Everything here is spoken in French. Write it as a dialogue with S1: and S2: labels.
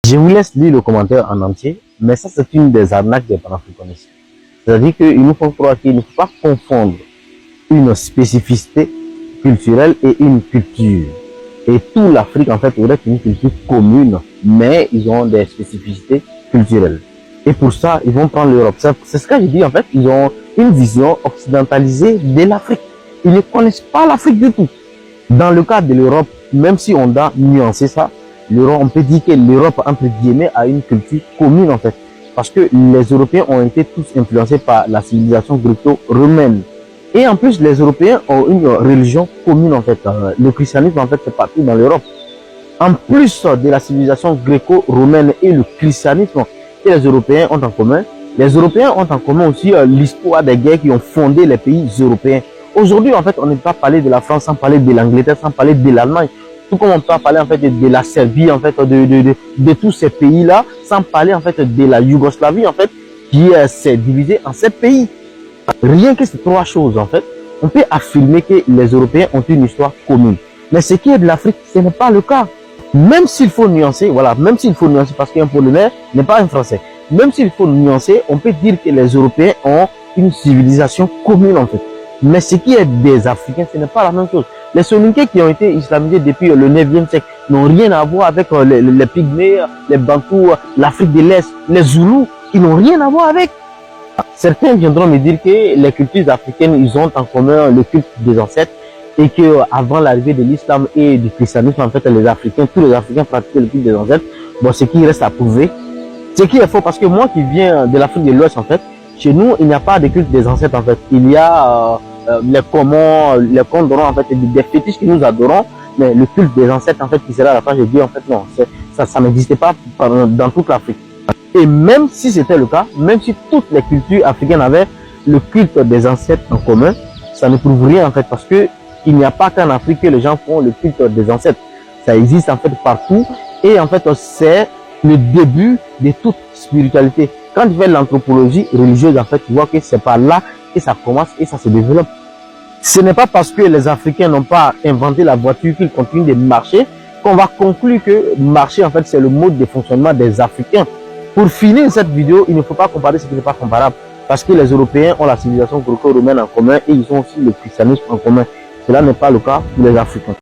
S1: Je vous laisse lire le commentaire en entier, mais ça c'est une des arnaques des panafricanistes. C'est-à-dire qu'il nous faut croire qu'il ne faut pas confondre une spécificité culturelle et une culture. Et tout l'Afrique en fait aurait une culture commune, mais ils ont des spécificités culturelles. Et pour ça, ils vont prendre l'Europe. C'est ce que je dis en fait, ils ont une vision occidentalisée de l'Afrique. Ils ne connaissent pas l'Afrique du tout. Dans le cas de l'Europe, même si on doit nuancer ça, on peut dire que l'Europe, entre guillemets, a une culture commune en fait. Parce que les Européens ont été tous influencés par la civilisation gréco-romaine. Et en plus, les Européens ont une religion commune en fait. Le christianisme en fait, c'est partout dans l'Europe. En plus de la civilisation gréco-romaine et le christianisme que les Européens ont en commun, les Européens ont en commun aussi l'histoire des guerres qui ont fondé les pays européens. Aujourd'hui, en fait, on ne peut pas parler de la France sans parler de l'Angleterre, sans parler de l'Allemagne. Tout comme on peut parler en fait de la Serbie, en fait, de tous ces pays-là, sans parler en fait de la Yougoslavie, en fait, qui s'est divisée en 7 pays. Rien que ces 3 choses, en fait, on peut affirmer que les Européens ont une histoire commune. Mais ce qui est de l'Afrique, ce n'est pas le cas. Même s'il faut nuancer, voilà, même s'il faut nuancer parce qu'un Polonais n'est pas un Français. Même s'il faut nuancer, on peut dire que les Européens ont une civilisation commune, en fait. Mais ce qui est des Africains, ce n'est pas la même chose. Les Soninké qui ont été islamisés depuis le 9e siècle n'ont rien à voir avec les Pygmées, les Bantous, l'Afrique de l'Est, les Zoulous, ils n'ont rien à voir avec. Certains viendront me dire que les cultures africaines, ils ont en commun le culte des ancêtres et que avant l'arrivée de l'islam et du christianisme, en fait, les Africains, tous les Africains pratiquaient le culte des ancêtres. Bon, ce qui reste à prouver. Ce qui est faux parce que moi qui viens de l'Afrique de l'Ouest, en fait, chez nous, il n'y a pas de culte des ancêtres, en fait. Il y a les communs, les condorants, en fait, des fétiches que nous adorons, mais le culte des ancêtres, en fait, qui sera à la fin de Dieu, en fait, non, ça n'existait pas dans toute l'Afrique. Et même si c'était le cas, même si toutes les cultures africaines avaient le culte des ancêtres en commun, ça ne prouve rien, en fait, parce que il n'y a pas qu'en Afrique que les gens font le culte des ancêtres. Ça existe, en fait, partout, et en fait, c'est le début de toute spiritualité. Quand tu fais l'anthropologie religieuse, en fait, tu vois que c'est par là que ça commence et ça se développe. Ce n'est pas parce que les Africains n'ont pas inventé la voiture qu'ils continuent de marcher qu'on va conclure que marcher, en fait, c'est le mode de fonctionnement des Africains. Pour finir cette vidéo, il ne faut pas comparer ce qui n'est pas comparable. Parce que les Européens ont la civilisation gréco-romaine en commun et ils ont aussi le christianisme en commun. Cela n'est pas le cas pour les Africains.